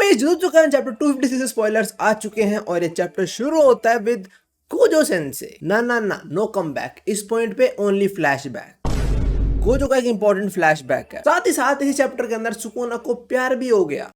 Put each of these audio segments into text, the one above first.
Guys jujutsu Kaisen chapter 256 से spoilers आ चुके हैं और ये चैप्टर शुरू होता है विद गोजो सेंसे। ना नो कम बैक, इस पॉइंट पे ओनली फ्लैशबैक। गोजो का एक इंपॉर्टेंट फ्लैशबैक है। साथ ही साथ इसी चैप्टर के अंदर सुकुना को प्यार भी हो गया।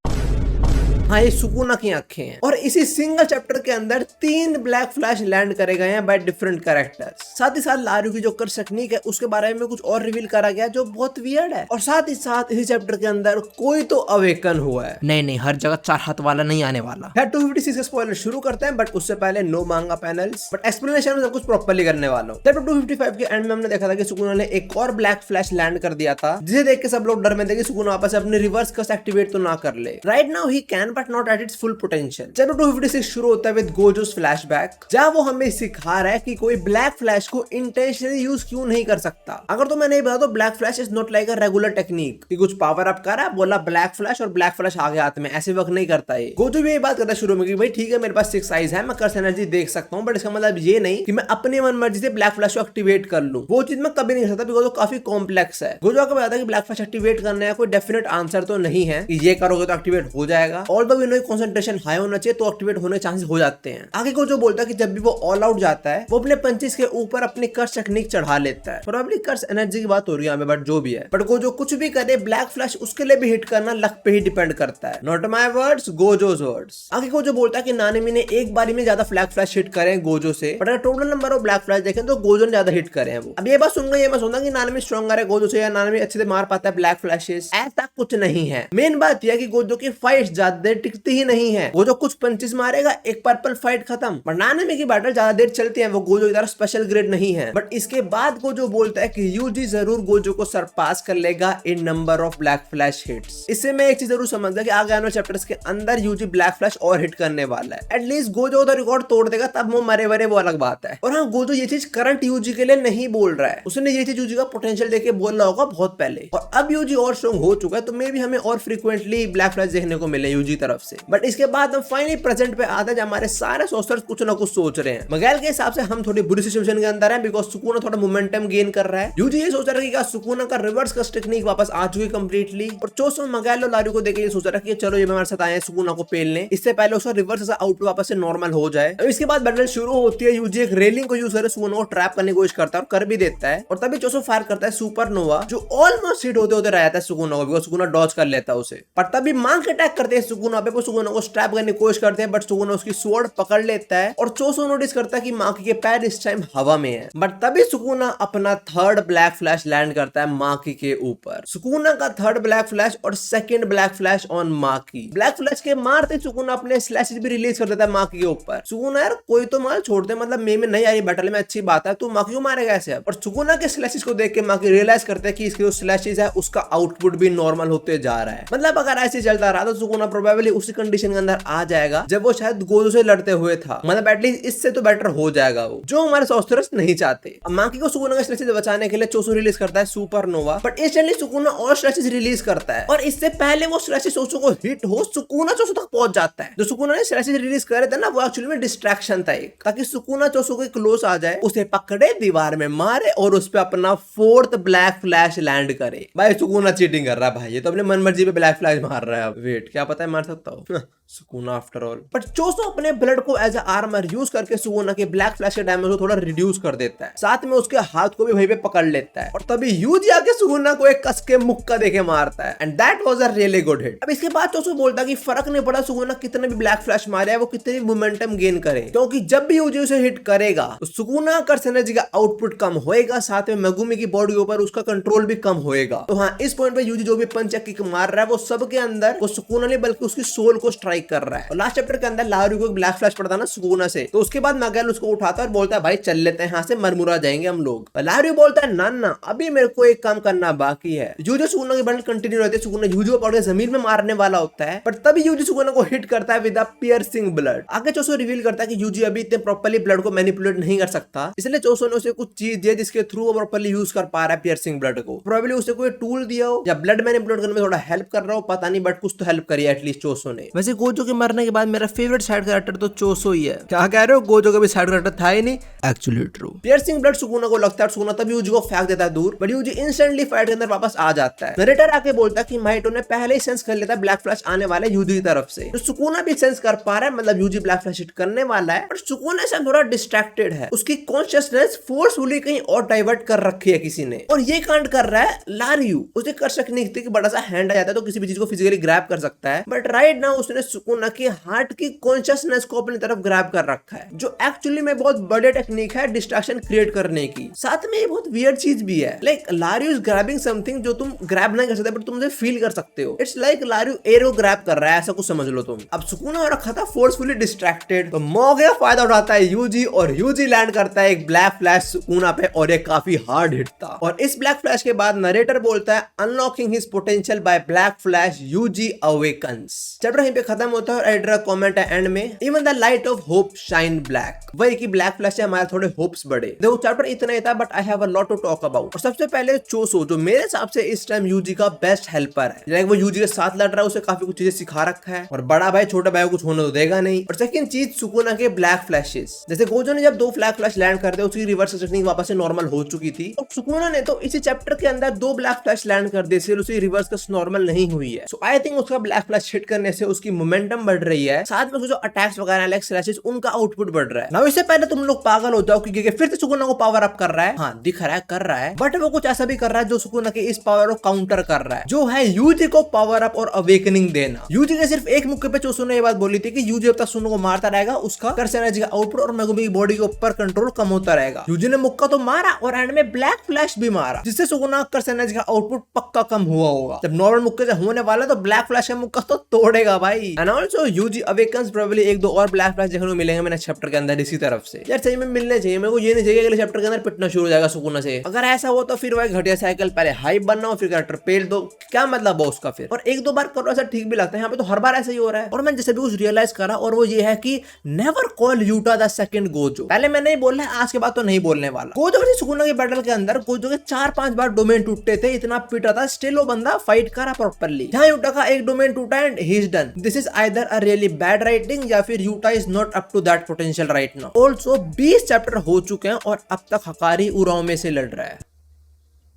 हाँ, ये सुकुना की आंखें हैं और इसी सिंगल चैप्टर के अंदर 3 ब्लैक फ्लैश लैंड करे गए हैं बाय डिफरेंट कैरेक्टर्स। साथ ही साथ लारू की जो कर्स टेक्निक है उसके बारे में कुछ और रिवील करा गया जो बहुत वियर्ड है। और साथ ही साथ इसी चैप्टर के अंदर कोई तो अवेकन हुआ है। नहीं, हर जगह 4 हाथ वाला नहीं आने वाला है। 256 के स्पॉइलर शुरू करते हैं, बट उससे पहले नो मांगा पैनल्स, बट एक्सप्लेनेशन में सब कुछ प्रॉपर्ली करने वाला हूं। चैप्टर 255 के एंड में हमने देखा था कि सुकुना ने एक और ब्लैक फ्लैश लैंड कर दिया था, जिसे देख के सब लोग डर में थे कि सुकुना वापस से अपने रिवर्स कर्स एक्टिवेट तो ना कर ले। Right now he can but not at its full potential. Chapter 256 शुरू होता है विद गोजोस फ्लैशबैक, जहां वो हमें सिखा रहा है कि कोई ब्लैक फ्लैश को इंटेंशनली यूज क्यों नहीं कर सकता। अगर तो मैं नहीं बता तो black flash is not like a regular technique कि कुछ पावर अप करा, बोला ब्लैक फ्लैश और ब्लैक फ्लैश आ गया हाथ में, ऐसे वर्क नहीं करता है। गोजो भी यही बात करता है शुरू में कि भाई ठीक है मेरे पास 6 आईज है, मैं कर्स एनर्जी देख सकता हूं, बट इसका मतलब ये नहीं कि मैं अपनी मन मर्जी से ब्लैक फ्लैश को एक्टिवेट कर लूं। वो चीज मैं कभी नहीं कर सकता बिकॉज़ वो काफी कॉम्प्लेक्स है। गोजो को बताता है कि ब्लैक फ्लैश एक्टिवेट करने का कोई डेफिनेट आंसर तो नहीं है कि ये करोगे तो एक्टिवेट हो जाएगा। Although we know concentration high होना चाहिए तो एक्टिवेट होने के चांसेस हो जाते हैं। आगे को जो बोलता है कि जब भी वो ऑल आउट जाता है वो अपने पंचेस के ऊपर अपनी कर्स टेक्निक चढ़ा लेता है। प्रोबेबली कर्स एनर्जी की बात हो रही है हमें, बट जो भी है, बट को जो कुछ भी करे ब्लैक फ्लैश उसके लिए भी हिट करना लक पे ही डिपेंड करता है। Not my words, Gojo's words. आगे को जो बोलता है कि नानेमी ने एक बारी में ज्यादा ब्लैक फ्लैश हिट करे गोजो से, बट अगर total number of black flash देखें तो गोजो ने ज्यादा हिट करे हैं। वो अब ये बात सुनकर ये मैं सोचता कि नानेमी स्ट्रॉन्गर है गोजो से या नानेमी अच्छे से मार पाता है ब्लैक फ्लैशेस। ऐसा कुछ नहीं है। मेन बात यह है कि गोजो की फाइट ज्यादा देर टिकती ही नहीं है। गोजो कुछ पंचेस मारेगा, एक पर्पल फाइट खत्म। बट नानेमी की बैटल ज्यादा देर चलती है। वो गोजो की तरह स्पेशल ग्रेड नहीं है। बट इसके बाद गोजो बोलता है कि यूजी जरूर गोजो को सरपास कर लेगा in number of black flash hits. इससे मैं एक चीज जरूर समझता कि आगे आने वाले चैप्टर्स के अंदर यूजी ब्लैक फ्लैश और हिट करने वाला है। एटलीस्ट गोजो उधर रिकॉर्ड तोड़ देगा, तब वो मरे वरे वो अलग बात है। और हाँ, गोजो ये चीज करंट यूजी के लिए नहीं बोल रहा है। उसने ये चीज यूजी का पोटेंशियल देख के बोल रहा होगा बहुत पहले। और अब यूजी और स्ट्रॉन्ग हो चुका है तो मे भी हमें और फ्रीक्वेंटली ब्लैक फ्लैश देखने को मिले यूजी तरफ से। बट इसके बाद हम फाइनली प्रेजेंट पे आते हैं जब हमारे सारे सोर्सर्स कुछ ना कुछ सोच रहे हैं। मगैल के हिसाब से हम थोड़ी बुरी सिचुएशन के अंदर हैं बिकॉज़ सुकुना थोड़ा मोमेंटम गेन कर रहा है। यूजी ये सोच रहा है कि सुकुना का रिवर्स कर्स टेक्निक वापस आ चुकी कंप्लीटली। और चोसो मगैल और लारू को देख के ये सोच रहा है कि चलो ये हमारे साथ आए हैं सुकुना को पेलने, इससे पहले उसका रिवर्स आउट वापस से नॉर्मल हो जाए। अब इसके बाद बैटल शुरू होती है। यूजी एक रेलिंग को यूज करके सुकुना को ट्रैप करने की कोशिश करता है और कर भी देता है। और तभी चोसो फायर करता है सुपरनोवा, जो ऑलमोस्ट हिट होते होते रह जाता है सुकुना को बिकॉज़ सुकुना डॉज कर लेता है उसे। पर तभी मांग अटैक करते हैं सुकुना पे, वो सुकुना को स्ट्रैप करने की कोशिश करते हैं बट सुकुना उसकी स्वॉर्ड पकड़ लेता है। और चोसो नोटिस करता है कि माकी के पैर इस टाइम हवा में है। बट तभी सुकुना अपना थर्ड ब्लैक फ्लैश लैंड करता है माकी के ऊपर। सुकुना का थर्ड ब्लैक फ्लैश और second black flash on Maki. Black flash के मारते सुकुना अपने स्लैशेस भी रिलीज कर देता है माकी के ऊपर। सुकुना यार कोई तो मार छोड़ दे, मतलब मैं नहीं आई बैटल में, अच्छी बात है, तू माकी को मारेगा ऐसे। अब और सुकुना के स्लैशेस को देख के माकी रियलाइज करते हैं कि इसके जो स्लैशेस है उसका आउटपुट भी नॉर्मल होते जा रहा है। मतलब अगर ऐसे चलता रहा तो सुकुना प्रोबेबली उसी कंडीशन के अंदर आ जाएगा जब वो शायद गोजो से लड़ते हुए था। मतलब एटलीस्ट इससे तो बेटर हो जाएगा वो, जो हमारे सोर्सर्स नहीं चाहते। अब माकी को सुकुना के स्लैशेस बचाने के लिए चोसो रिलीज करता है सुपरनोवा, बट इंस्टेंटली सुकुना और स्लैशेस रिलीज करता है और इससे पहले वो स्लैशेस चोसो को हिट हो सुकुना चोसो तक पहुंच जाता है। जो सुकुना ने स्लैशेस रिलीज करे थे ना वो एक्चुअली में डिस्ट्रैक्शन था एक, ताकि सुकुना चोसो के क्लोज आ जाए, उसे पकड़े, दीवार में मारे और उस पे अपना फोर्थ ब्लैक फ्लैश लैंड करे। भाई सुकुना चीटिंग कर रहा है भाई, ये तो अपने मन मर्जी पे ब्लैक फ्लैश मार रहा है। अब वेट, क्या पता है मार सकता हूँ सुकुना आफ्टर ऑल। बट चोसो अपने ब्लड को एज अ आर्मर यूज करके सुकुना के ब्लैक फ्लैश के डैमेज को थोड़ा रिड्यूस कर देता है, साथ में उसके हाथ को भी वहीं पे पकड़ लेता है। और तभी यूजी आके सुकुना को एक कस के मुक्का देके मारता है and that was a really good hit. अब इसके बाद चोसो बोलता है कि फर्क नहीं पड़ा सुकुना कितने भी ब्लैक फ्लैश मारे है, वो कितने भी मोमेंटम गेन करे, क्योंकि जब भी यूजी उसे हिट करेगा तो सुकुना कर्स एनर्जी का आउटपुट कम होएगा, साथ में मेगुमी की बॉडी के ऊपर उसका कंट्रोल भी कम होएगा। तो हाँ, इस पॉइंट पे यूजी जो भी पंच किक मार रहा है वो सबके अंदर वो सुकुना नहीं बल्कि उसकी सोल को स्ट्राइक कर रहा है। और लास्ट चैप्टर के अंदर लारू को एक ब्लैक फ्लैश पड़ता ना सुकुना से, तो उसके बाद मैगेल उसको उठाता है और बोलता है भाई चल लेते हैं यहाँ से, मरमुरा जाएंगे हम लोग। लारू बोलता है ना अभी मेरे को एक काम करना बाकी है। यूजी सुकुना की बैटल कंटिन्यू रहती है, सुकुना यूजी को पकड़ के जमीन में मारने वाला होता है, पर तभी यूजी सुकुना को हिट करता है विद अ पियर्सिंग ब्लड। आगे चोसो रिवील करता है कि यूजी अभी इतने प्रॉपर्ली ब्लड को मैनिपुलेट नहीं कर सकता, इसलिए चोसो ने उसे कुछ चीज दी जिसके थ्रू वो प्रॉपर्ली यूज कर पा रहा है पियर्सिंग ब्लड को। प्रोबेबली उसे कोई टूल दिया हो या ब्लड मैनिपुलेट करने में थोड़ा हेल्प कर रहा हो, पता नहीं, बट कुछ तो हेल्प करी एटलीस्ट चोसो ने। वैसे गोजो के मरने के बाद मेरा फेवरेट साइड कैरेक्टर तो चोसो ही है। क्या कह रहे हो, गोजो का भी साइड कैरेक्टर था ही नहीं? Actually true. Piercing blood Sukuna को लगता है, सुकुना तभी यूजी को फेंक देता है दूर, बट यूजी इंस्टेंटली फाइट के अंदर वापस आ जाता है। नरेटर आके बोलता है कि माइटो ने पहले ही सेंस कर लेता है ब्लैक फ्लैश आने वाला है यूजी की तरफ से, तो सुकुना भी सेंस कर पा रहा है, मतलब यूजी ब्लैक फ्लैश हिट करने वाला है, पर सुकुना से थोड़ा डिस्ट्रैक्टेड है। उसकी कॉन्शियसनेस फोर्सफुली कहीं और डाइवर्ट कर रखी है किसी ने, और ये कांड कर रहा है लारियू। उसे कर सकनी थी कि बड़ा सा हैंड आ जाता है तो किसी भी चीज को फिजिकली ग्रैब कर सकता है, बट राइट नाउ उसने सुकुना की हार्ट की कॉन्शियसनेस को अपनी तरफ ग्रैब कर रखा है, जो एक्चुअली में बहुत बड़े टेक्निक है डिस्ट्रैक्शन क्रिएट करने की। साथ में ये बहुत वियर्ड चीज भी है, लाइक लारियू इज ग्रैबिंग समथिंग जो तुम ग्रैब नहीं कर सकते बट तुम उसे फील कर सकते हो। इट्स लाइक लारियू एरो ग्रैब कर रहा है, ऐसा कुछ समझ लो तुम। अब सुकुना हो रखा था फोर्सफुली डिस्ट्रैक्टेड, तो मौके का फायदा उठाता है यूजी, और यूजी लैंड करता है एक ब्लैक फ्लैश सुकुना पे, और ये काफी हार्ड हिट था। और इस ब्लैक फ्लैश के बाद नरेटर बोलता है unlocking his potential by black flash Yuji awakens. Chapter यहीं पे खत्म होता है और एडिटर का कमेंट है एंड में, even the light of hope shine black. वही कि ब्लैक फ्लैश से हमारे थोड़े होप्स बढ़े। देखो चैप्टर इतना ही था, but I have a lot to talk about. और सबसे पहले चोसो, जो मेरे हिसाब से इस टाइम यूजी का बेस्ट हेल्पर है, लाइक वो यूजी के साथ लड़ रहा है, उसे काफी कुछ चीजें सिखा रखा है, और बड़ा भाई छोटा भाई को कुछ होने तो देगा नहीं। और सेकंड चीज सुकुना के ब्लैक फ्लैशेस, जैसे गोजो ने जब 2 ब्लैक फ्लैश लैंड कर दिया, उसकी रिवर्स टेक्निक वापस से नॉर्मल हो चुकी थी, और सुकुना ने तो इसी चैप्टर के अंदर 2 ब्लैक फ्लैश लैंड कर दिए, सिर्फ उसकी रिवर्स का नॉर्मल नहीं हुई है। सो आई थिंक उसका ब्लैक फ्लैश हिट करने से उसकी मोमेंटम बढ़ रही है, साथ में उसके जो अटैक्स वगैरह लाइक स्लैशेस, उनका आउटपुट बढ़ रहा है। नाउ इससे पहले तुम लोग पागल हो जाओ क्योंकि फिर से सुकुना को पावर अप कर रहा है। हाँ दिख रहा है, कर रहा है, बट वो कुछ ऐसा भी कर रहा है जो सुकुना के इस पावर को काउंटर कर रहा है, जो है यूजी को पावर अप और अवेकनिंग देना। यूजी ने सिर्फ एक मुक्के पे चोसो ने ये बात बोली थी कि यूजी जब तक सुनो को मारता रहेगा, उसका कर्स एनर्जी का आउटपुट और मेगुमी की बॉडी के ऊपर कंट्रोल कम होता रहेगा। यूजी ने मुक्का तो मारा और एंड में ब्लैक फ्लैश भी मारा, जिससे सुकुना कर्स एनर्जी का आउटपुट पक्का कम हुआ होगा। जब नॉर्मल मुक्के से होने वाला तो ब्लैक फ्लैश का मुक्का तो तोड़ेगा भाई। And also Yuji awakens probably 1-2 और ब्लैक फ्लैश देखने को मिलेंगे मैंने चैप्टर के अंदर इसी तरफ से। यार सही में मिलने चाहिए, मेरे को ये नहीं चाहिए अगले चैप्टर के अंदर पिटना शुरू हो जाएगा सुकुना से। अगर ऐसा हो तो फिर वह घटिया साइकिल, पहले हाइप बनना हो फिर कैरेक्टर पेल दो, क्या मतलब है उसका फिर। और 1-2 बार करो ऐसा ठीक भी लगता है, यहाँ पे तो हर बार ऐसा ही हो रहा है। और मैं जैसे भी कुछ रियलाइज करा, और वो ये है कि never call Utah the second Gojo. पहले मैंने नहीं बोलना है, आज के बाद तो नहीं बोलने वाला। गोजो वर्सेस सुकुना के बैटल के अंदर गोजो के 4-5 बार डोमेन टूटते थे, इतना पीटा था, स्टिल वो बंदा फाइट करा प्रॉपर्ली। जहां यूटा का एक डोमेन टूटा and he is done. This is either a really bad writing या फिर Yuta is not up to that potential right now. Also 20 chapter हो चुके हैं और अब तक हकारी उराव में से लड़ रहा है।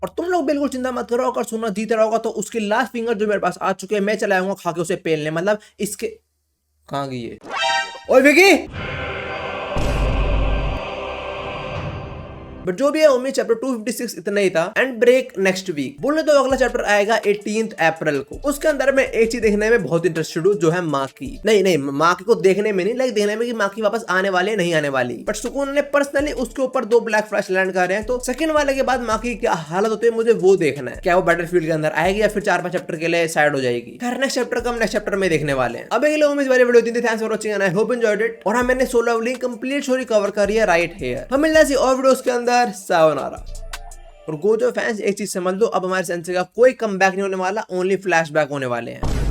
और तुम लोग बिल्कुल चिंता मत करो, अगर सुना जीत रहा होगा तो उसकी लास्ट फिंगर जो मेरे पास आ चुके हैं, मैं चलाऊंगा खा के उसे पेलने। मतलब इसके कहां गई है? ओए विकी, बट जो भी है उम्मीद चैप्टर 256 इतना ही था एंड ब्रेक नेक्स्ट वीक। बोले तो अगला चैप्टर आएगा 18 अप्रैल को। उसके अंदर मैं एक चीज देखने में बहुत इंटरेस्टेड हूँ, जो है माकी। नहीं माकी को देखने में नहीं, लाइक देखने में कि माकी वापस आने वाले नहीं आने वाली, बट सुकुना ने पर्सनली उसके ऊपर 2 ब्लैक फ्लैश लैंड कर रहे हैं, तो सेकंड वाले के बाद माकी की क्या हालत होती है मुझे वो देखना है। क्या वो बैटलफील्ड के अंदर आएगी या फिर 4-5 चैप्टर के लिए साइड हो जाएगी। खैर नेक्स्ट चैप्टर का नेक्स्ट चैप्टर में देखने वाले हैं। अब अगले उम्मीद वाली वीडियो थी। Thanks for watching and I hope enjoyed it. और हम मैंने solo levelling complete story cover करी है राइट हियर। हम मिलना सी और वीडियोस के अंदर। सायोनारा। और गोजो फैंस एक चीज समझ लो, अब हमारे सेंसे का कोई कमबैक नहीं होने वाला, ओनली फ्लैशबैक होने वाले हैं।